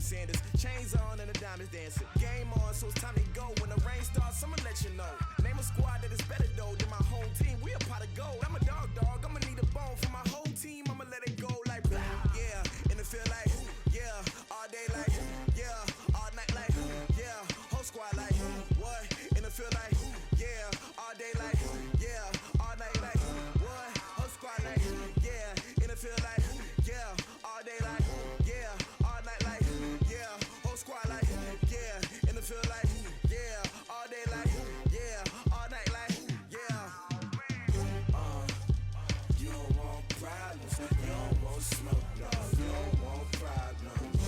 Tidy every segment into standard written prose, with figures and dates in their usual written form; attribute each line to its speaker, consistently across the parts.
Speaker 1: Sanders. Chains on and the diamonds dancing. Game on, so it's time to go. When the rain starts, I'ma let you know. Name a squad that is better though than my home team. We a pot of gold. I'm a dog. I'ma need a bone for my whole team. I'ma let it go like blah. Yeah, and it feel like yeah, all day like yeah, all night like yeah, whole squad like what? And it feel like yeah, all day like yeah, all night like what? Whole squad like yeah, and it feel like yeah, all day like yeah, all night like yeah, whole squad like yeah, and it feel like yeah, all day like yeah, all night like yeah. You don't want problems, you don't want smoke, dog. You don't want problems.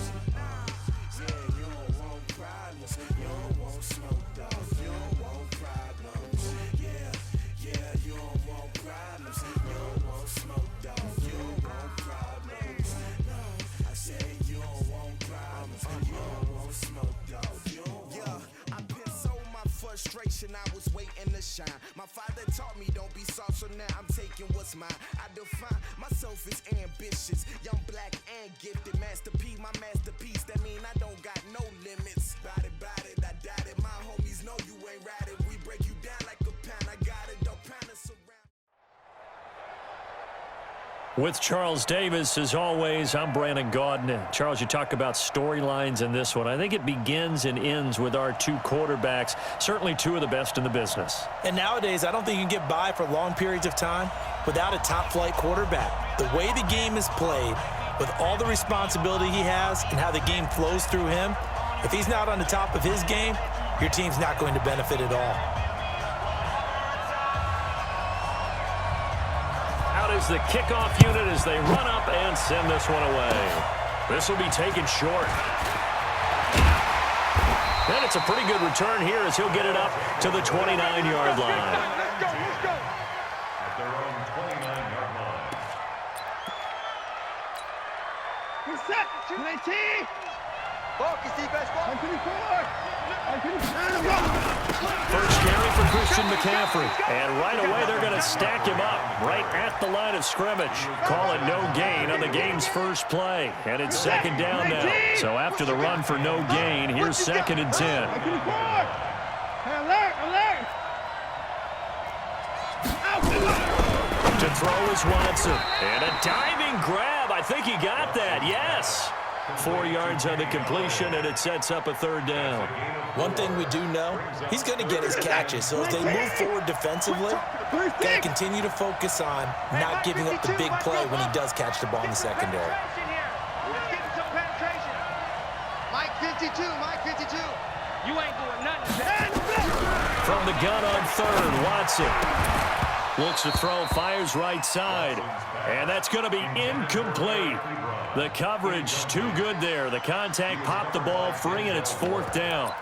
Speaker 1: Yeah, you don't want problems, you don't want smoke, dog. You don't want problems. Yeah, you don't want problems, you don't want smoke, dog. You don't want problems. No, I said you don't want problems, you don't want smoke, dog. You don't want. I put so my frustration, I was waiting to shine. My father taught me don't be soft, so now I'm taking what's mine. I define myself as ambitious, young, black, and gifted. Master P, my masterpiece. That mean I don't got no limits. Bout it, I doubt it. My homies know you ain't ride it. We break you down like a pound. I got it, don't pound us around.
Speaker 2: With Charles Davis, as always, I'm Brandon Gaudin. Charles, you talk about storylines in this one. I think it begins and ends with our two quarterbacks, certainly two of the best in the business.
Speaker 3: And nowadays, I don't think you can get by for long periods of time without a top-flight quarterback. The way the game is played, with all the responsibility he has and how the game flows through him, if he's not on the top of his game, your team's not going to benefit at all.
Speaker 2: Out is the kickoff unit as they run up and send this one away. This will be taken short. And it's a pretty good return here as he'll get it up to the 29-yard line.
Speaker 4: Let's go. At their own 29-yard line.
Speaker 5: He's set. 19.
Speaker 6: Focus, defense, focus.
Speaker 2: First carry for Christian McCaffrey. And right away, they're going to stack him up right at the line of scrimmage. Call it no gain on the game's first play. And it's second down now. So after the run for no gain, here's 2nd and 10.
Speaker 5: Alert.
Speaker 2: To throw is Watson. And a diving grab. I think he got that. Yes. 4 yards on the completion, and it sets up a 3rd down.
Speaker 3: One thing we do know, he's going to get his catches. So as they move forward defensively, got to continue to focus on not giving up the big play when he does catch the ball in the secondary.
Speaker 6: Mike 52.
Speaker 5: You ain't doing nothing.
Speaker 2: From the gun on 3rd, Watson looks to throw, fires right side, and that's going to be incomplete. The coverage too good there. The contact popped the ball free, and it's 4th down.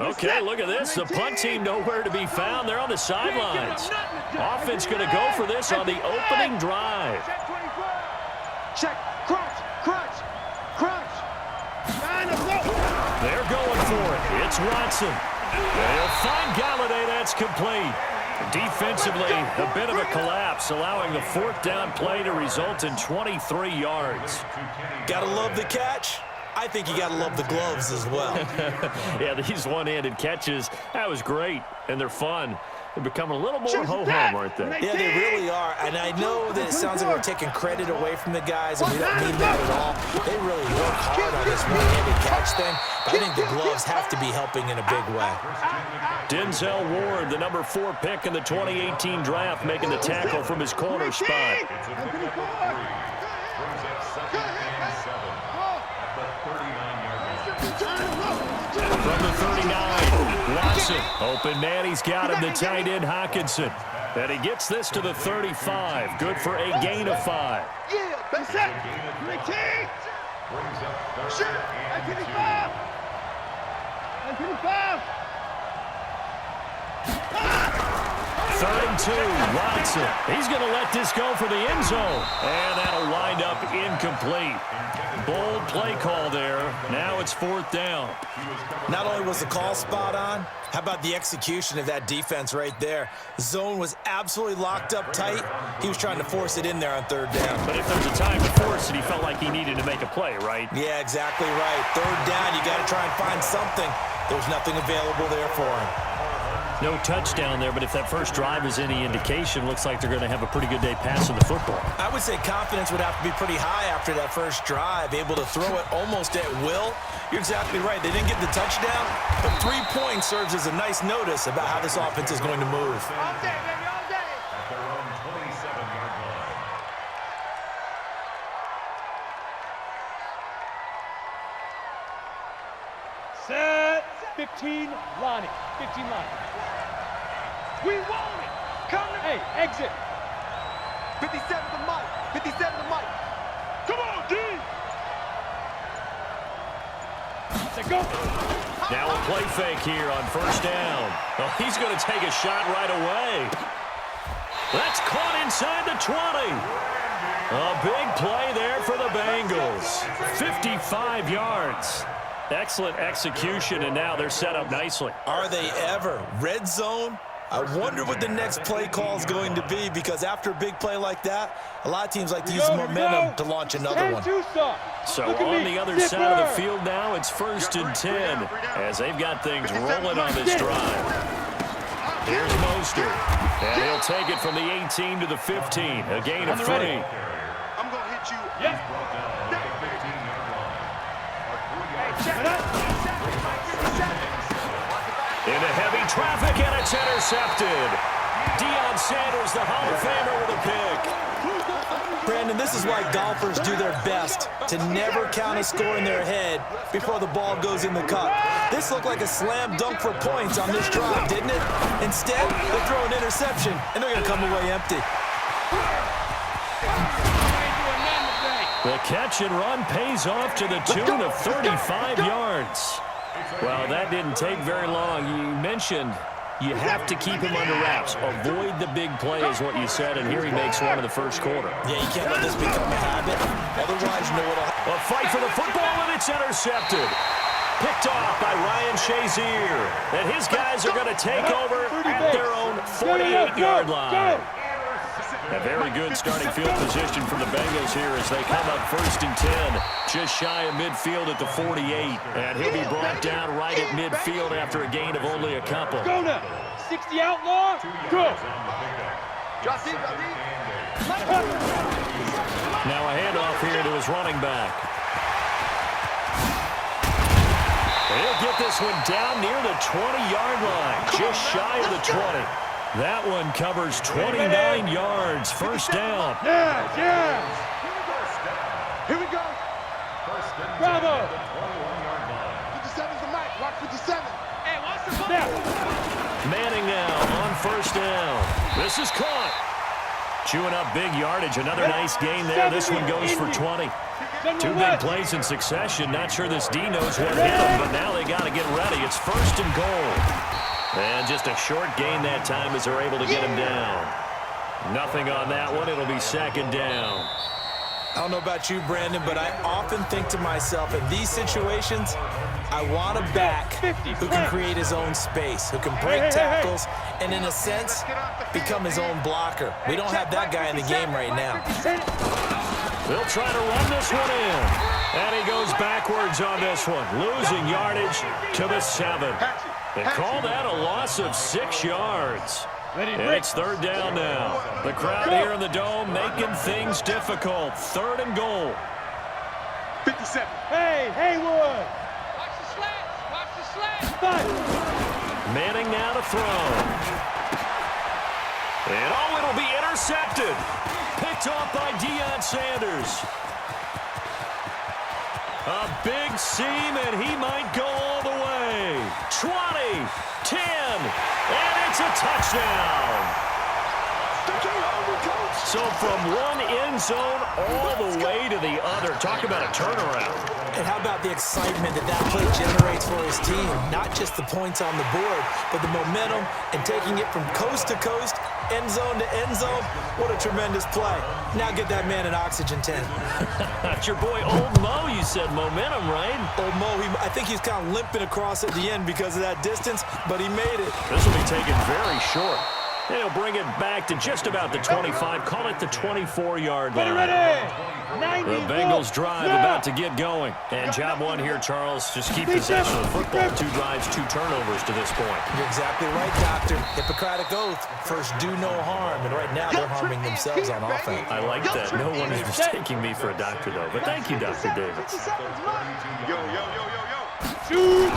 Speaker 2: Okay, look at this. The punt team nowhere to be found. They're on the sidelines. Offense going to go for this on the opening drive.
Speaker 5: Check. Crunch.
Speaker 2: They're going for it. It's Watson. They'll find Galladay. That's complete. Defensively, a bit of a collapse, allowing the 4th down play to result in 23 yards.
Speaker 3: Gotta love the catch. I think you gotta love the gloves as well.
Speaker 2: Yeah, these one-handed catches, that was great, and they're fun. They're becoming a little more ho-hum, aren't they?
Speaker 3: Yeah, they really are. And I know that it sounds like we're taking credit away from the guys, and we don't mean that at all. They really work hard on this one-handed catch thing. But I think the gloves have to be helping in a big way.
Speaker 2: Denzel Ward, the number 4 pick in the 2018 draft, making the tackle from his corner spot. From the 39, Watson. Open man, he's got him, the tight end Hawkinson. And he gets this to the 35. Good for a gain of 5.
Speaker 5: Yeah, that's it. 19. Sure. 95. 95.
Speaker 2: 3rd and 2. Watson. He's going to let this go for the end zone. And that'll wind up incomplete. Bold play call there. Now it's 4th down.
Speaker 3: Not only was the call spot on, how about the execution of that defense right there? Zone was absolutely locked up tight. He was trying to force it in there on 3rd down.
Speaker 2: But if there's a time to force it, he felt like he needed to make a play, right?
Speaker 3: Yeah, exactly right. 3rd down, you got to try and find something. There's nothing available there for him.
Speaker 2: No touchdown there, but if that first drive is any indication, looks like they're going to have a pretty good day passing the football.
Speaker 3: I would say confidence would have to be pretty high after that first drive, able to throw it almost at will. You're exactly right. They didn't get the touchdown, but 3 points serves as a nice notice about how this offense is going to move.
Speaker 6: All day, baby, all day.
Speaker 4: At their own 27-yard line.
Speaker 5: Set. 15, Lonnie. 15, Lonnie. We want it. Come to Hey, exit.
Speaker 6: 57 to Mike. 57 to Mike.
Speaker 5: Come on, D. Say go.
Speaker 2: Now a play fake here on 1st down. Oh, he's going to take a shot right away. That's caught inside the 20. A big play there for the Bengals. 55 yards. Excellent execution, and now they're set up nicely.
Speaker 3: Are they ever? Red zone? I wonder what the next play call is going to be, because after a big play like that, a lot of teams like to use the momentum to launch another one.
Speaker 2: So on the other side of the field now, it's 1st and 10 as they've got things rolling on this drive. Here's Mostert, and he'll take it from the 18 to the 15, a gain of 3.
Speaker 6: I'm going to hit you.
Speaker 5: Yeah.
Speaker 2: Into heavy traffic, and it's intercepted. Deion Sanders, the Hall of Famer, with a pick.
Speaker 3: Brandon, this is why golfers do their best to never count a score in their head before the ball goes in the cup. This looked like a slam dunk for points on this drive, didn't it? Instead, they throw an interception, and they're going to come away empty.
Speaker 2: The catch and run pays off to the tune of 35 yards. Well, that didn't take very long. You mentioned you have to keep him under wraps. Avoid the big play is what you said, and here he makes one in the 1st quarter.
Speaker 3: Yeah, you can't let this become a habit. Otherwise, you know what'll happen.
Speaker 2: A fight for the football, and it's intercepted. Picked off by Ryan Shazier. And his guys are going to take over at their own 48-yard line. A very good starting field position for the Bengals here as they come up 1st and 10, just shy of midfield at the 48. And he'll be brought down right at midfield after a gain of only a couple.
Speaker 5: Go now. 60 outlaw. Go.
Speaker 6: Drop deep, drop deep.
Speaker 2: Now a handoff here to his running back. He'll get this one down near the 20-yard line, just shy of the 20. That one covers 29 yards. 1st down.
Speaker 5: Yeah.
Speaker 6: Here we go.
Speaker 5: Bravo.
Speaker 6: 57's the mic. Watch 57. Hey, watch the ball.
Speaker 2: Manning now on 1st down. This is caught. Chewing up big yardage. Another nice gain there. This one goes for 20. 2 big plays in succession. Not sure this D knows what hit him, but now they got to get ready. It's 1st and goal. And just a short gain that time as they're able to get him down. Nothing on that one. It'll be 2nd down.
Speaker 3: I don't know about you, Brandon, but I often think to myself, in these situations, I want a back who can create his own space, who can break tackles, and in a sense, become his own blocker. We don't have that guy in the game right now.
Speaker 2: They'll try to run this one in. And he goes backwards on this one, losing yardage to the 7. They call that a loss of 6 yards. And it's 3rd down now. The crowd here in the Dome making things difficult. 3rd and goal.
Speaker 6: 57.
Speaker 5: Hey, Haywood.
Speaker 6: Watch the slats. Watch the slats.
Speaker 2: Manning now to throw. And it'll be intercepted. Picked off by Deion Sanders. A big seam, and he might go all the way. 20, 10, and it's a touchdown. So from one end zone all the way to the other. Talk about a turnaround.
Speaker 3: And how about the excitement that play generates for his team? Not just the points on the board, but the momentum and taking it from coast to coast end zone to end zone. What a tremendous play. Now get that man an oxygen tent.
Speaker 2: That's your boy Old Mo, you said. Momentum, right?
Speaker 3: Old Mo, I think he's kind of limping across at the end because of that distance, but he made it.
Speaker 2: This will be taken very short. They'll bring it back to just about the 25. Call it the 24-yard line. The Bengals drive about to get going. And job one here, Charles. Just keep possession of the football. 2 drives, 2 turnovers to this point.
Speaker 3: You're exactly right, Doctor. Hippocratic oath. First, do no harm. And right now, they're harming themselves on offense.
Speaker 2: I like that. No one is mistaking me for a doctor, though. But thank you, Dr. Davis.
Speaker 6: Yo.
Speaker 5: Shoot.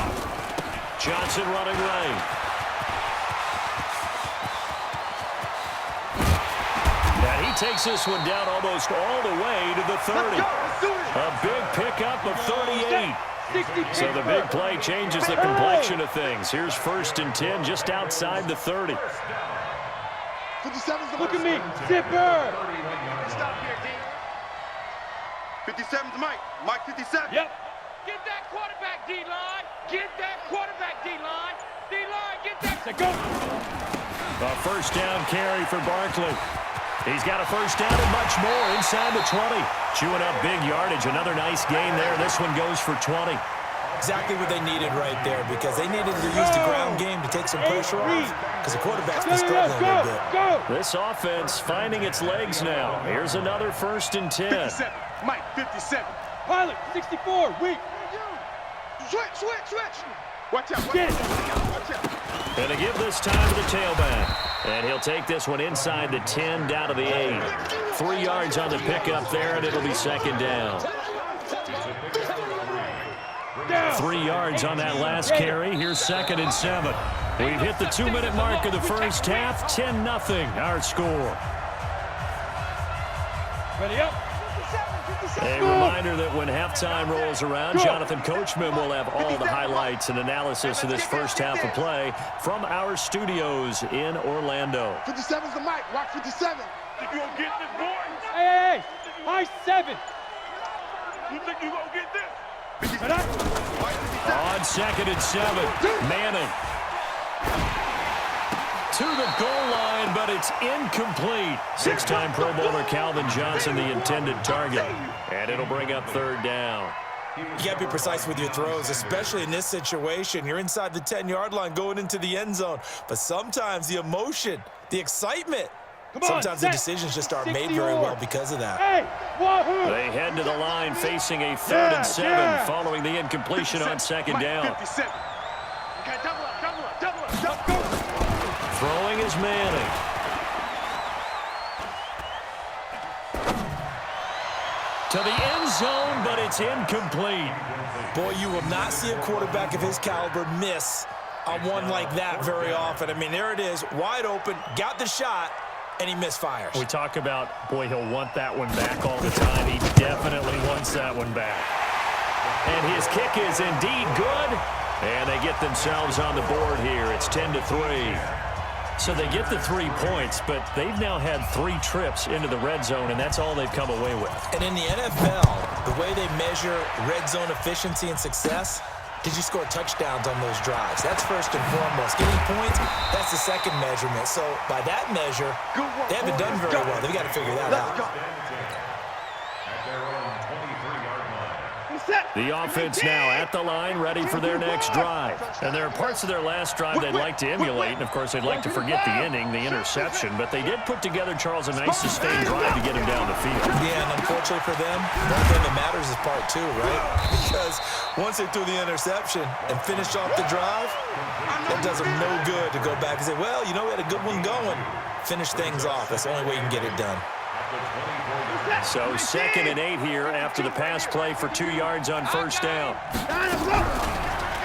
Speaker 2: Johnson running right. And he takes this one down almost all the way to the 30. A big pickup of 38. So the big play changes the complexion of things. Here's 1st and 10 just outside the 30.
Speaker 6: 57's
Speaker 5: Look at me. Zipper.
Speaker 6: Stop here, D. 57's Mike. Mike 57.
Speaker 5: Yep. Get that quarterback, D-line. Get that quarterback, D-line. D-line, get that. Go.
Speaker 2: A 1st down carry for Barkley. He's got a 1st down and much more inside the 20. Chewing up big yardage. Another nice gain there. This one goes for 20.
Speaker 3: Exactly what they needed right there because they needed to use the ground game to take some pressure off because the quarterback's been struggling a little bit.
Speaker 2: This offense finding its legs now. Here's another 1st and 10.
Speaker 6: 57. Mike 57.
Speaker 5: Pilot 64. Weak.
Speaker 6: Switch. Watch out.
Speaker 5: Get it.
Speaker 6: Watch out.
Speaker 2: And to give this time to the tailback. And he'll take this one inside the 10 down to the 8. 3 yards on the pickup there, and it'll be 2nd down. 3 yards on that last carry. Here's 2nd and 7. We've hit the 2-minute mark of the first half. 10-0 our score.
Speaker 5: Ready up.
Speaker 2: A reminder that when halftime rolls around, Jonathan Coachman will have all the highlights and analysis of this first half of play from our studios in Orlando.
Speaker 6: 57's the mic. Watch 57.
Speaker 5: Think you gonna get this, boy? Hey. High 7.
Speaker 6: You think you gonna get this?
Speaker 2: On 2nd and 7, Manning. To the goal line, but it's incomplete. 6-time Pro Bowler Calvin Johnson, the intended target. And it'll bring up 3rd down.
Speaker 3: You got to be precise with your throws, especially in this situation. You're inside the 10-yard line going into the end zone. But sometimes the emotion, the excitement, sometimes the decisions just aren't made very well because of that.
Speaker 2: They head to the line facing a 3rd and 7 following the incompletion on 2nd down.
Speaker 6: 57. Okay, double up.
Speaker 2: Throwing is Manning. To the end zone, but it's incomplete.
Speaker 3: Boy, you will not see a quarterback of his caliber miss on one like that very often. I mean, there it is, wide open, got the shot, and he misfires.
Speaker 2: We talk about, boy, he'll want that one back all the time. He definitely wants that one back. And his kick is indeed good. And they get themselves on the board here. It's 10-3. So they get the 3 points, but they've now had 3 trips into the red zone, and that's all they've come away with.
Speaker 3: And in the NFL, the way they measure red zone efficiency and success, did you score touchdowns on those drives? That's first and foremost. Getting points, that's the second measurement. So by that measure, they haven't done very well. They've got to figure that out.
Speaker 2: The offense now at the line, ready for their next drive. And there are parts of their last drive they'd like to emulate, and, of course, they'd like to forget the ending, the interception. But they did put together, Charles, a nice sustained drive to get him down the field.
Speaker 3: Yeah, and unfortunately for them, the only thing that matters is part 2, right? Because once they threw the interception and finished off the drive, that does them no good to go back and say, well, you know, we had a good one going. Finish things off. That's the only way you can get it done.
Speaker 2: So 2nd and 8 here after the pass play for 2 yards on 1st down.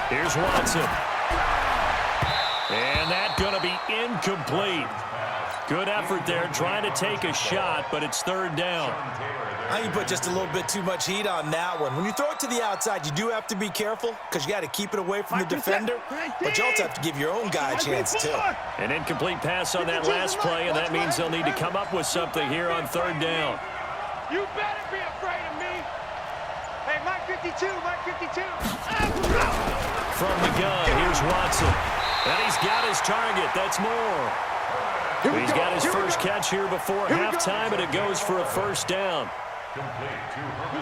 Speaker 2: Here's Watson. And that's going to be incomplete. Good effort there trying to take a shot, but it's 3rd down.
Speaker 3: I think you put just a little bit too much heat on that one. When you throw it to the outside, you do have to be careful because you got to keep it away from the defender, but you also have to give your own guy a chance too.
Speaker 2: An incomplete pass on that last play, and that means they'll need to come up with something here on 3rd down.
Speaker 5: You better be afraid of me. Hey, Mike 52, Mike 52.
Speaker 2: From the gun, here's Watson. And he's got his target. That's more. He's got his first catch here before halftime, and it goes for a first down.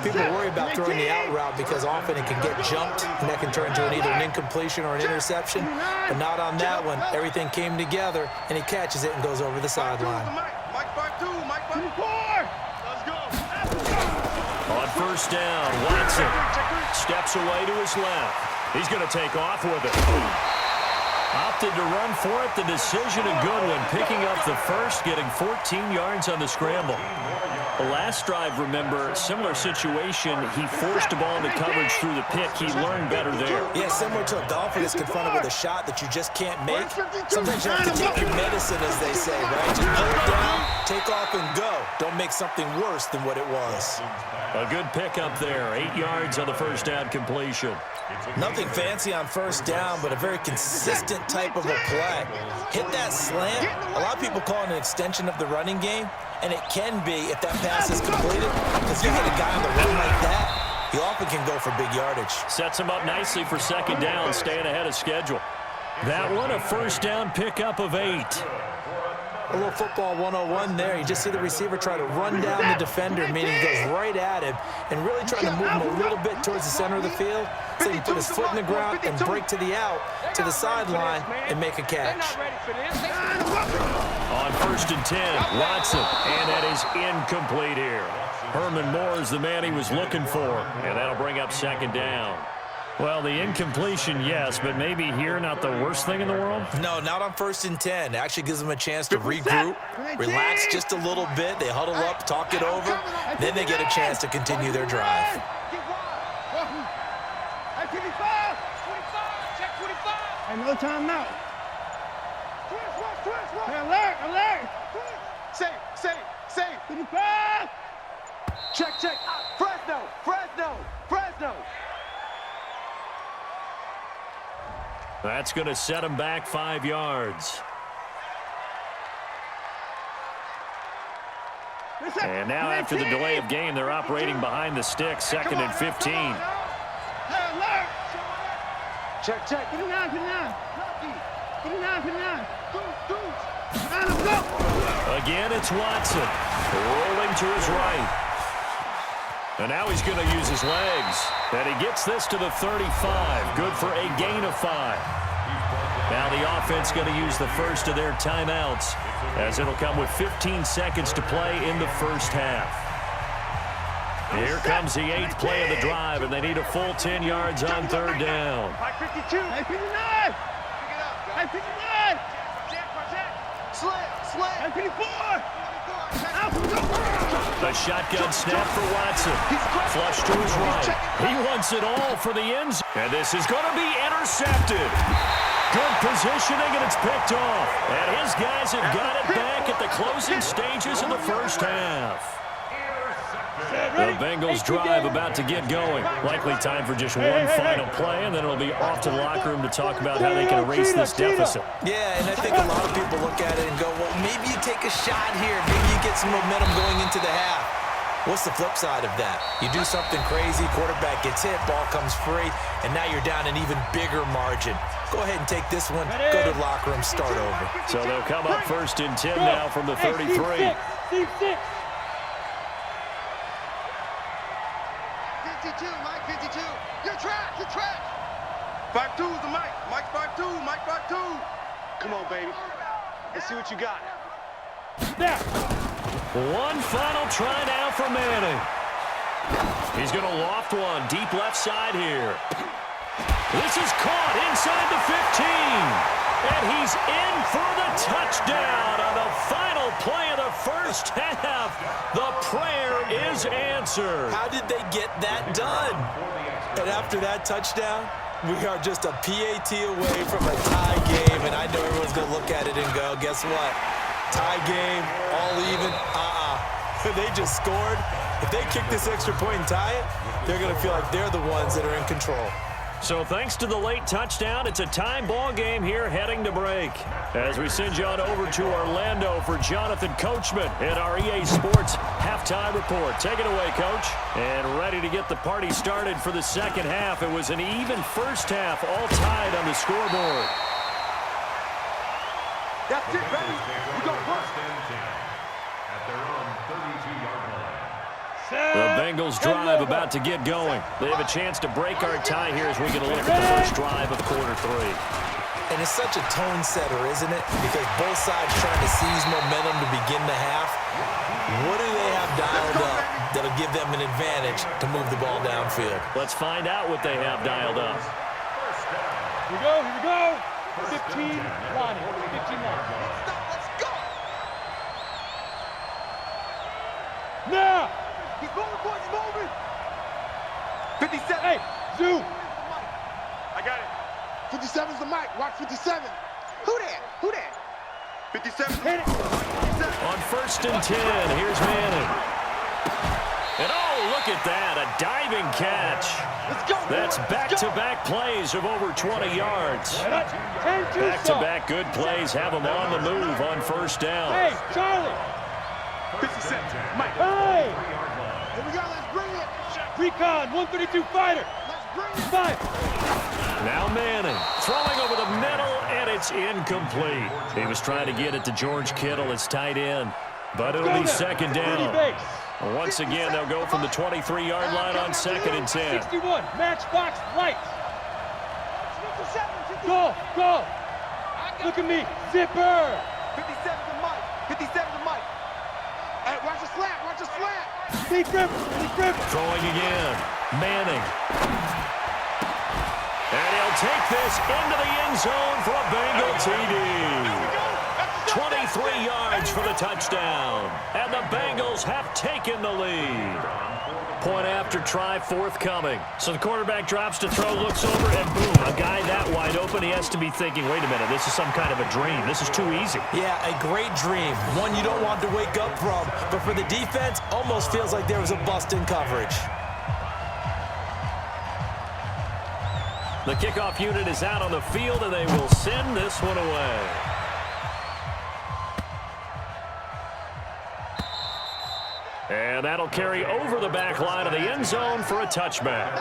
Speaker 3: People worry about throwing the out route because often it can get jumped, and that can turn into either an incompletion or an interception, but not on that one. Everything came together, and he catches it and goes over the sideline.
Speaker 2: On first down, Watson steps away to his left. He's going to take off with it. Opted to run for it. The decision a good one, picking up the first, getting 14 yards on the scramble. The last drive, remember, similar situation. He forced the ball into coverage through the pick. He learned better there.
Speaker 3: Yeah, similar to a golfer that's confronted with a shot that you just can't make. Sometimes you have to take your medicine, as they say, right? Just pull it down, take off, and go. Don't make something worse than what it was.
Speaker 2: A good pickup there. 8 yards on the first down completion.
Speaker 3: Nothing fancy on first down, but a very consistent type of a play. Hit that slant. A lot of people call it an extension of the running game, and it can be if that pass is completed, because you hit a guy on the run like that, he often can go for big yardage.
Speaker 2: Sets him up nicely for second down, staying ahead of schedule. That one, a first down pickup of 8.
Speaker 3: A little football 101 there. You just see the receiver try to run down the defender, meaning he goes right at him, and really trying to move him a little bit towards the center of the field, so he can put his foot in the ground and break to the out, to the sideline, and make a catch.
Speaker 2: On first and 10, Watson, and that is incomplete here. Herman Moore is the man he was looking for, and that'll bring up second down. Well, the incompletion, yes, but maybe here not the worst thing in the world?
Speaker 3: No, not on first and 10. It actually gives them a chance to regroup, relax just a little bit. They huddle up, talk it over, then they get a chance to continue their drive.
Speaker 6: Another timeout. Alert, alert. Say. 55. Check. Fresno.
Speaker 2: That's going to set him back 5 yards. And now after the delay of game, they're operating behind the sticks, second and 15.
Speaker 6: Check. 59.
Speaker 2: Again, it's Watson, rolling to his right. And now he's going to use his legs. And he gets this to the 35. Good for a gain of 5. Now the offense going to use the first of their timeouts, as it'll come with 15 seconds to play in the first half. Here comes the 8th play of the drive, and they need a full 10 yards on third down.
Speaker 6: 59. Slam. 54.
Speaker 2: A shotgun snap for Watson. Flush to his right. He wants it all for the end zone. And this is going to be intercepted. Good positioning, and it's picked off. And his guys have got it back at the closing stages of the first half. The Bengals drive about to get going. Likely time for just one final play, and then it'll be off to the locker room to talk about how they can erase this deficit.
Speaker 3: Yeah, and I think a lot of people look at it and go, well, maybe you take a shot here. Maybe you get some momentum going into the half. What's the flip side of that? You do something crazy, quarterback gets hit, ball comes free, and now you're down an even bigger margin. Go ahead and take this one, go to the locker room, start over.
Speaker 2: So they'll come up first and 10 now from the 33.
Speaker 6: 52, Mike 52. You're trash. 5-2 is the Mike. Mike 5-2. Come on, baby. Let's see what you got.
Speaker 2: One final try now for Manning. He's going to loft one deep left side here. This is caught inside the 15. And he's in for the touchdown on the final play of the first half. The prayer is answered.
Speaker 3: How did they get that done? And after that touchdown, we are just a PAT away from a tie game. And I know everyone's going to look at it and go, guess what? Tie game, all even, They just scored. If they kick this extra point and tie it, they're going to feel like they're the ones that are in control.
Speaker 2: So thanks to the late touchdown, it's a tie ball game here heading to break. As we send you on over to Orlando for Jonathan Coachman in our EA Sports halftime report. Take it away, Coach. And ready to get the party started for the second half. It was an even first half, all tied on the scoreboard.
Speaker 6: That's it, baby. We go
Speaker 2: The Bengals drive about to get going. They have a chance to break our tie here as we get a look at the first drive of quarter 3.
Speaker 3: And it's such a tone setter, isn't it? Because both sides trying to seize momentum to begin the half. What do they have dialed up that'll give them an advantage to move the ball downfield?
Speaker 2: Let's find out what they have dialed up.
Speaker 5: Here we go. 15 Lonnie. 15 Lonnie.
Speaker 6: Let's go.
Speaker 5: Now!
Speaker 6: He's moving, boys, he's moving. 57.
Speaker 5: Hey, zoom!
Speaker 6: I got it.
Speaker 7: 57's the mic. Watch 57.
Speaker 6: Who that? 57.
Speaker 5: Hit it!
Speaker 2: On 1st and 10, here's Manning. And oh, look at that, a diving catch.
Speaker 6: Let's go.
Speaker 2: That's back-to-back plays of over 20 yards.
Speaker 5: 10-2
Speaker 2: Back-to-back good plays have them on the move on 1st down.
Speaker 5: Hey, Charlie!
Speaker 6: 57. Mike.
Speaker 5: Hey!
Speaker 7: Here we go. Let's bring it.
Speaker 5: Recon, 132 fighter!
Speaker 7: Let's bring it.
Speaker 5: Five!
Speaker 2: Now Manning throwing over the middle, and it's incomplete. He was trying to get it to George Kittle, his tight end, but it'll be 2nd down. Once again, they'll go from the 23-yard line on 2nd and 10.
Speaker 5: 61, matchbox lights. Go! Look at me, zipper!
Speaker 6: 57 to Mike. 57 to Mike.
Speaker 7: Hey, watch the slant.
Speaker 5: Deep Rivers!
Speaker 2: Throwing again, Manning. And he'll take this into the end zone for a Bengal TD. 23 yards for the touchdown. And the Bengals have taken the lead. Point after try forthcoming. So the quarterback drops to throw, looks over, and boom, a guy that wide open. He has to be thinking, wait a minute, this is some kind of a dream. This is too easy.
Speaker 3: Yeah, a great dream. One you don't want to wake up from. But for the defense, almost feels like there was a bust in coverage.
Speaker 2: The kickoff unit is out on the field, and they will send this one away. And that'll carry over the back line of the end zone for a touchback.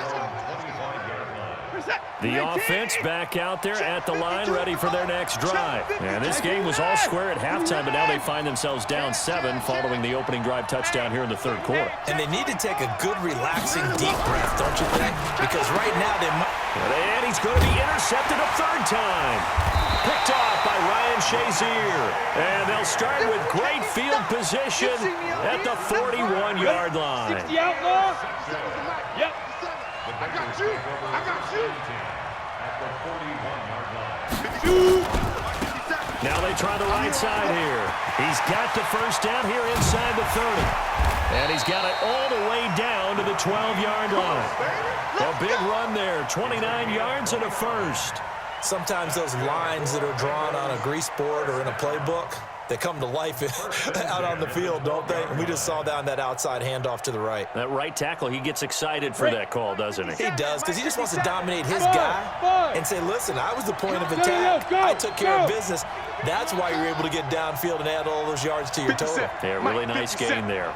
Speaker 2: The offense back out there at the line, ready for their next drive. And this game was all square at halftime, but now they find themselves down 7 following the opening drive touchdown here in the 3rd quarter.
Speaker 3: And they need to take a good, relaxing, deep breath, don't you think? Because right now they might...
Speaker 2: And he's going to be intercepted a 3rd time. Picked off by Ryan Shazier. And they'll start with great field position at the 41-yard line.
Speaker 5: 60 outlaw? Yep.
Speaker 7: I got you.
Speaker 4: At the 41-yard line.
Speaker 2: Now they try the right side here. He's got the 1st down here inside the 30. And he's got it all the way down to the 12-yard line. A big run there, 29 yards and a 1st.
Speaker 3: Sometimes those lines that are drawn on a grease board or in a playbook, they come to life out on the field, don't they? And we just saw down that outside handoff to the right.
Speaker 2: That right tackle, he gets excited for that call, doesn't he?
Speaker 3: He does, because he just wants to dominate his guy and say, listen, I was the point of attack. I took care of business. That's why you're able to get downfield and add all those yards to your total.
Speaker 2: Yeah, really nice gain there.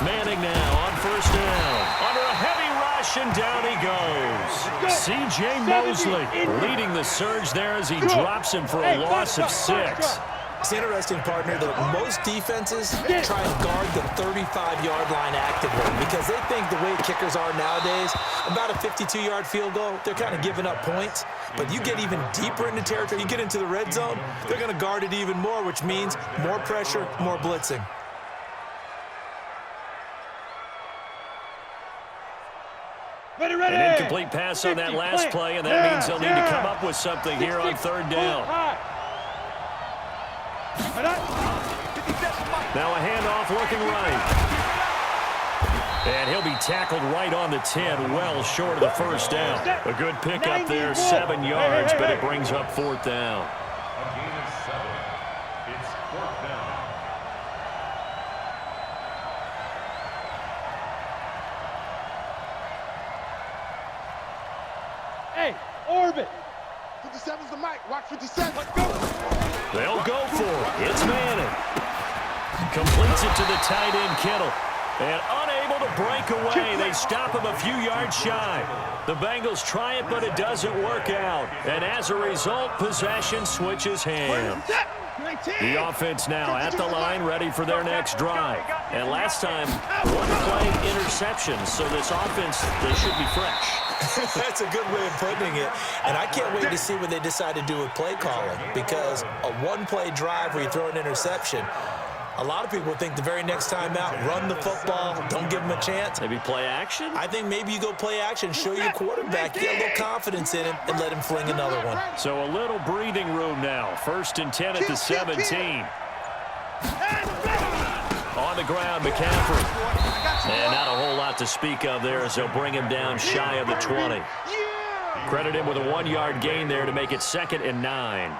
Speaker 2: Manning now on 1st down. Under a heavy rush, and down he goes. C.J. Mosley leading the surge there as he drops him for a loss of 6.
Speaker 3: It's interesting, partner, that most defenses try and guard the 35-yard line actively because they think the way kickers are nowadays, about a 52-yard field goal, they're kind of giving up points. But you get even deeper into territory, you get into the red zone, they're going to guard it even more, which means more pressure, more blitzing.
Speaker 2: An incomplete pass on that last play, and that means they'll need to come up with something here on 3rd down. Now a handoff looking right. And he'll be tackled right on the 10, well short of the 1st down. A good pickup there, 7 yards, but it brings up 4th down.
Speaker 4: A gain of 7. It's 4th down.
Speaker 5: Hey, orbit.
Speaker 7: 57's the mic. Watch 57. Let's go.
Speaker 2: They'll go for it. It's Manning. Completes it to the tight end, Kittle. And unable to break away, they stop him a few yards shy. The Bengals try it, but it doesn't work out. And as a result, possession switches hands. The offense now at the line, ready for their next drive. And last time, one play interception, so this offense, they should be fresh.
Speaker 3: That's a good way of putting it. And I can't wait to see what they decide to do with play calling, because a one-play drive where you throw an interception, a lot of people think the very next time out, run the football, don't give him a chance.
Speaker 2: Maybe play action?
Speaker 3: I think maybe you go play action, show your quarterback, get a little confidence in him, and let him fling another one.
Speaker 2: So a little breathing room now. 1st and 10 at the 17. On the ground, McCaffrey. And not a whole lot to speak of there as they'll bring him down shy of the 20. Credit him with a 1-yard gain there to make it 2nd and 9.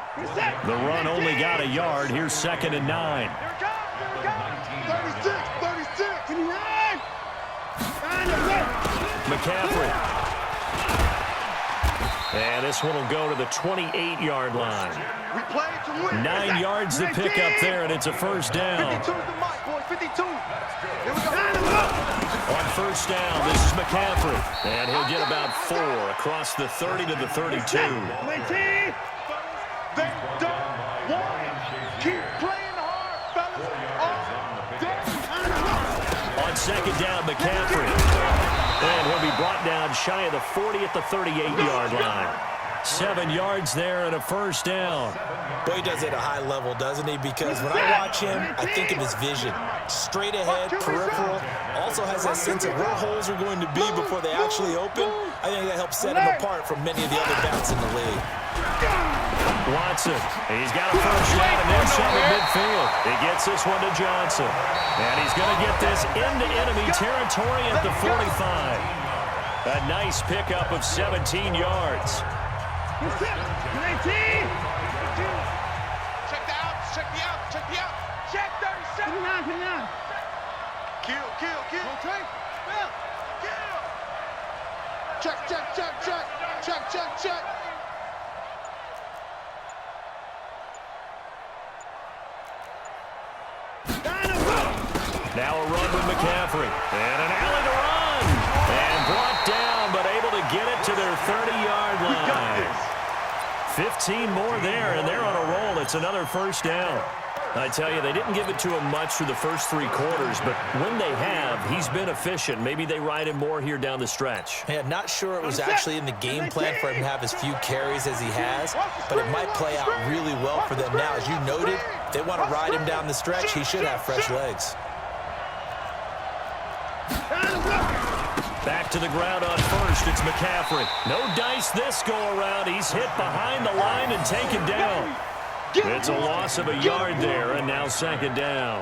Speaker 2: The run only got a yard. Here's 2nd and 9.
Speaker 7: 36, 36.
Speaker 2: McCaffrey. And this one will go to the 28-yard line.
Speaker 6: We play to win.
Speaker 2: 9 yards to pick up there, and it's a first down.
Speaker 6: 52 is the mic, boys. 52. Here we go.
Speaker 2: On first down, this is McCaffrey. And he'll get about 4 across the 30 to the 32.
Speaker 6: They don't want it. Keep playing hard, fellas.
Speaker 2: On second down, McCaffrey. And he'll be brought down shy of the 40 at the 38-yard line. 7 yards there and a first down.
Speaker 3: Boy, he does it at a high level, doesn't he? Because when I watch him, I think of his vision. Straight ahead, peripheral. Also has that sense of where holes are going to be before they actually open. I think that helps set him apart from many of the other backs in the league.
Speaker 2: Watson, he's got a first down and then some at midfield. He gets this one to Johnson. And he's going to get this into enemy territory at the 45. A nice pickup of 17 yards.
Speaker 6: Check the outs. Check the outs. Check the outs. Check 37. Kill.
Speaker 7: Okay.
Speaker 6: Kill.
Speaker 7: Check.
Speaker 2: Now a run with McCaffrey. And an alley to run. And brought down, but able to get it to their 30-yard line. 15 more there, and they're on a roll. It's another first down. I tell you, they didn't give it to him much through the first 3 quarters, but when they have, he's been efficient. Maybe they ride him more here down the stretch.
Speaker 3: Yeah, not sure it was actually in the game plan for him to have as few carries as he has, but it might play out really well for them now. As you noted, if they want to ride him down the stretch, he should have fresh legs.
Speaker 2: Back to the ground on first. It's McCaffrey. No dice this go-around. He's hit behind the line and taken down. It's a loss of a yard there, and now 2nd down.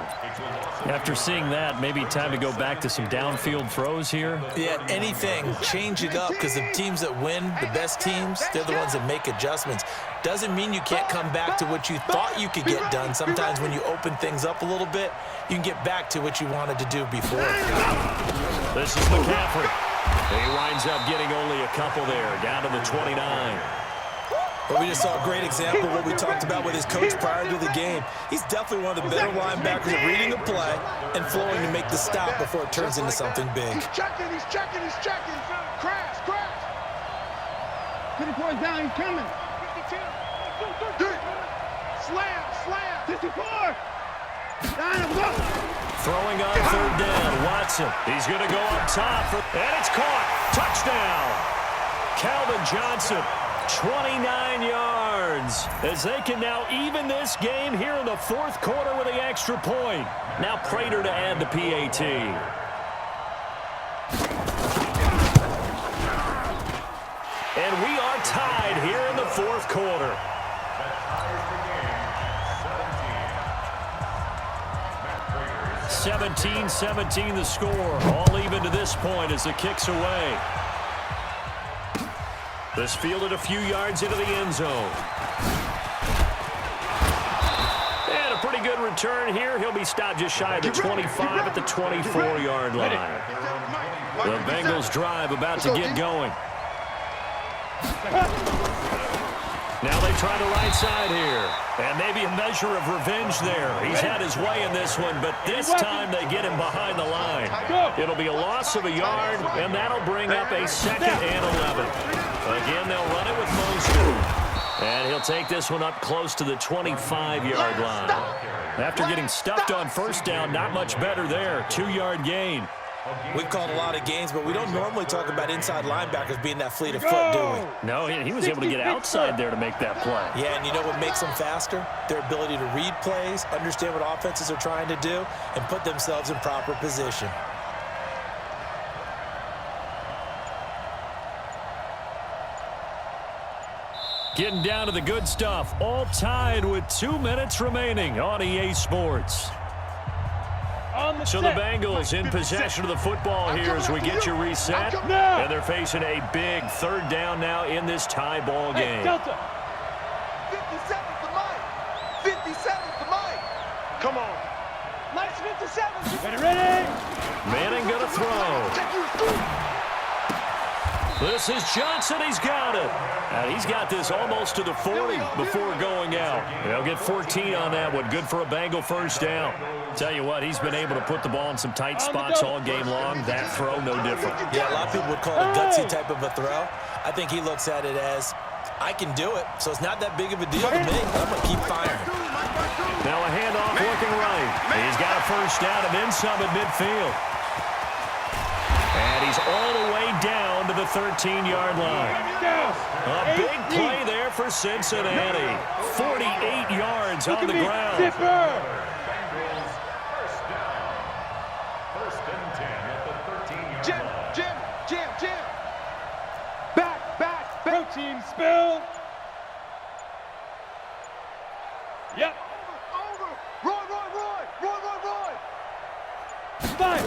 Speaker 2: After seeing that, maybe time to go back to some downfield throws here.
Speaker 3: Yeah, anything. Change it up, because the teams that win, the best teams, they're the ones that make adjustments. Doesn't mean you can't come back to what you thought you could get done. Sometimes when you open things up a little bit, you can get back to what you wanted to do before.
Speaker 2: This is McCaffrey. He winds up getting only a couple there, down to the 29.
Speaker 3: But we just saw a great example of what we talked about with his coach prior to the game. He's definitely one of the better linebackers at reading the play and flowing to make the stop before it turns into something big.
Speaker 7: He's checking. Crash.
Speaker 8: 50 points down, he's coming.
Speaker 7: 52. Slam.
Speaker 8: 54. Down, go.
Speaker 2: Throwing on 3rd down, Watson. He's going to go up top, and it's caught. Touchdown. Calvin Johnson, 29 yards, as they can now even this game here in the 4th quarter with the extra point. Now Prater to add the PAT. And we are tied here in the 4th quarter. 17-17 the score. All even to this point as the kick's away. This fielded a few yards into the end zone. And a pretty good return here. He'll be stopped just shy of the 25 at the 24-yard line. The Bengals drive about to get going. Now they try the right side here. And maybe a measure of revenge there. He's had his way in this one, but this time they get him behind the line. It'll be a loss of a yard, and that'll bring up a 2nd and 11. Again, they'll run it with Mostert. And he'll take this one up close to the 25-yard line. After getting stuffed on first down, not much better there. 2-yard gain.
Speaker 3: We've called a lot of games, but we don't normally talk about inside linebackers being that fleet of foot, do we?
Speaker 2: No, he was able to get outside there to make that play.
Speaker 3: Yeah, and you know what makes them faster? Their ability to read plays, understand what offenses are trying to do, and put themselves in proper position.
Speaker 2: Getting down to the good stuff. All tied with 2 minutes remaining on EA Sports. So the Bengals in possession of the football here as we get you reset. And they're facing a big third down now in this tie ball game.
Speaker 6: 57's the mic. 57's the mic. Come on.
Speaker 7: Nice 57.
Speaker 5: Ready?
Speaker 2: Manning gonna throw. This is Johnson. He's got it. And he's got this almost to the 40 before going out. They'll get 14 on that one. Good for a Bengal first down. Tell you what, he's been able to put the ball in some tight spots all game long. That throw, no different.
Speaker 3: Yeah, a lot of people would call it a gutsy type of a throw. I think he looks at it as, I can do it, so it's not that big of a deal to me. I'm going to keep firing.
Speaker 2: Now a handoff looking right. He's got a first down and then some at midfield. And he's all the way down to the 13-yard line. A big play there for Cincinnati. 48 yards on the ground.
Speaker 4: First and 10 at the 13-yard line.
Speaker 6: Jim.
Speaker 5: Back. Protein spill. Yep.
Speaker 6: Over. Roy.
Speaker 5: Fire.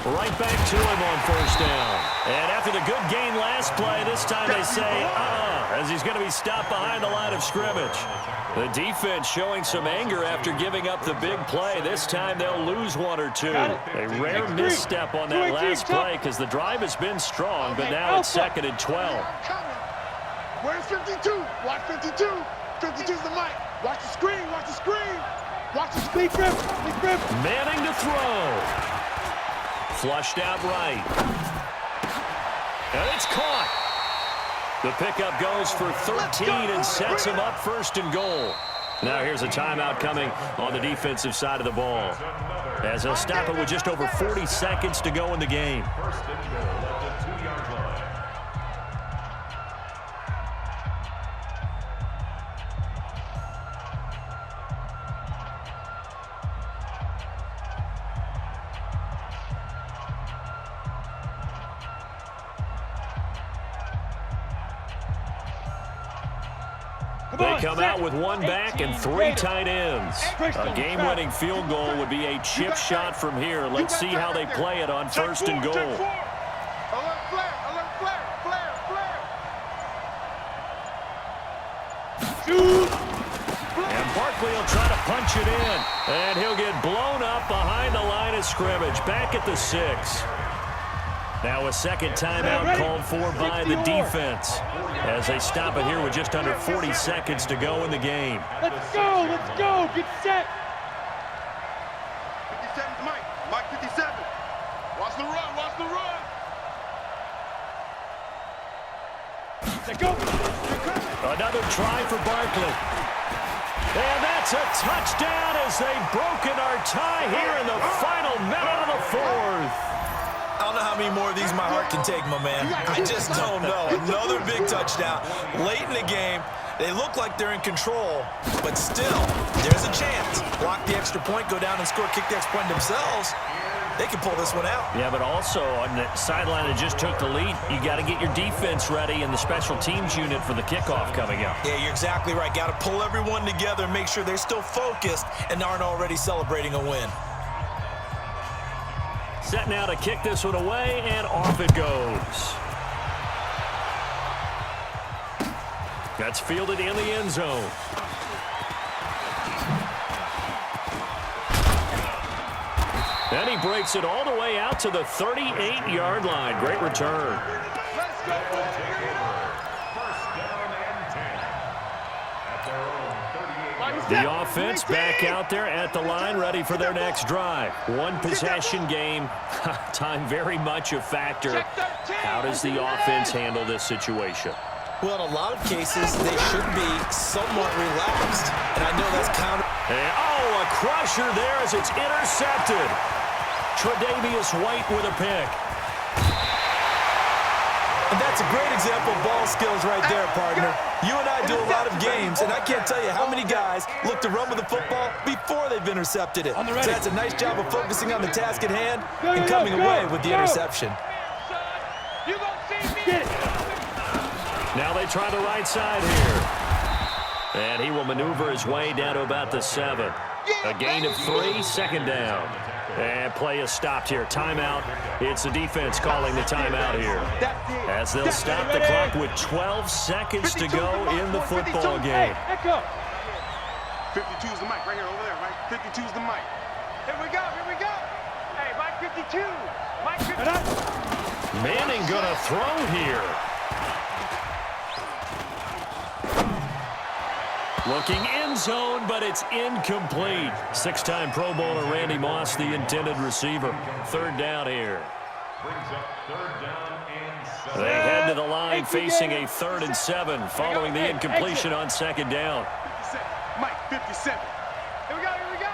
Speaker 2: Right back to him on first down. And after the good gain last play, this time they say, as he's going to be stopped behind the line of scrimmage. The defense showing some anger after giving up the big play. This time they'll lose one or two. A rare misstep on that last play because the drive has been strong, but now it's 2nd and 12.
Speaker 7: Where's 52? Watch 52. 52's the mic. Watch the screen. Watch the screen.
Speaker 2: Manning to throw. Flushed out right. And it's caught. The pickup goes for 13 and sets him up 1st and goal. Now here's a timeout coming on the defensive side of the ball, as they'll stop it with just over 40 seconds to go in the game.
Speaker 4: First and goal at the 2-yard line.
Speaker 2: They come out with one back and 3 tight ends. A game-winning field goal would be a chip shot from here. Let's see how they play it on 1st and goal.
Speaker 6: Alert flare.
Speaker 2: And Barkley will try to punch it in. And he'll get blown up behind the line of scrimmage. Back at the 6. Now a second timeout called for by the defense, as they stop it here with just under 40 seconds to go in the game.
Speaker 5: Let's go. Get set.
Speaker 6: 57's the mic. Mike 57. Watch the run.
Speaker 5: Let's go.
Speaker 2: Another try for Barkley. And that's a touchdown as they've broken our tie here in the final minute of the 4th.
Speaker 3: I don't know how many more of these my heart can take, my man. I just don't know. Another big touchdown. Late in the game, they look like they're in control, but still, there's a chance. Block the extra point, go down and score, kick the extra point themselves. They can pull this one out.
Speaker 2: Yeah, but also on the sideline that just took the lead, you got to get your defense ready and the special teams unit for the kickoff coming up.
Speaker 3: Yeah, you're exactly right. Got to pull everyone together and make sure they're still focused and aren't already celebrating a win.
Speaker 2: Set now to kick this one away, and off it goes. That's fielded in the end zone. And he breaks it all the way out to the 38-yard line. Great return.
Speaker 4: First down and 10 at their own 38.
Speaker 2: The offense back out there at the line, ready for their next drive. One possession game. Time very much a factor. How does the offense handle this situation?
Speaker 3: Well, in a lot of cases, they should be somewhat relaxed. And I know that's counter.
Speaker 2: And, oh, a crusher there as it's intercepted. Tre'Davious White with a pick.
Speaker 3: And that's a great example of ball skills right there, partner. You and I do a lot of games, and I can't tell you how many guys look to run with the football before they've intercepted it. So that's a nice job of focusing on the task at hand and coming away with the interception.
Speaker 2: Now they try the right side here. And he will maneuver his way down to about the 7. A gain of 3, second down. And play is stopped here. Timeout. It's the defense calling the timeout here. As they'll stop the clock with 12 seconds to go in the football game.
Speaker 6: 52 is the mic right here, over there, right? 52 is the mic. Here we go, here we go. Hey, mic 52. Mic 52.
Speaker 2: Manning gonna throw here. Looking end zone, but it's incomplete. 6-time Pro Bowler Randy Moss, the intended receiver. Third down here. They head to the line facing a 3rd and 7 following the incompletion on second down.
Speaker 6: Mike, 57. Here we go, here we go.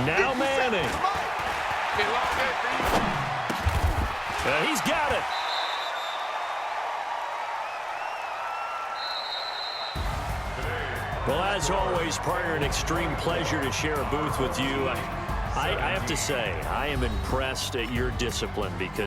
Speaker 2: Now Manning. He's got it. Well, as always, partner, an extreme pleasure to share a booth with you. I have to say, I am impressed at your discipline because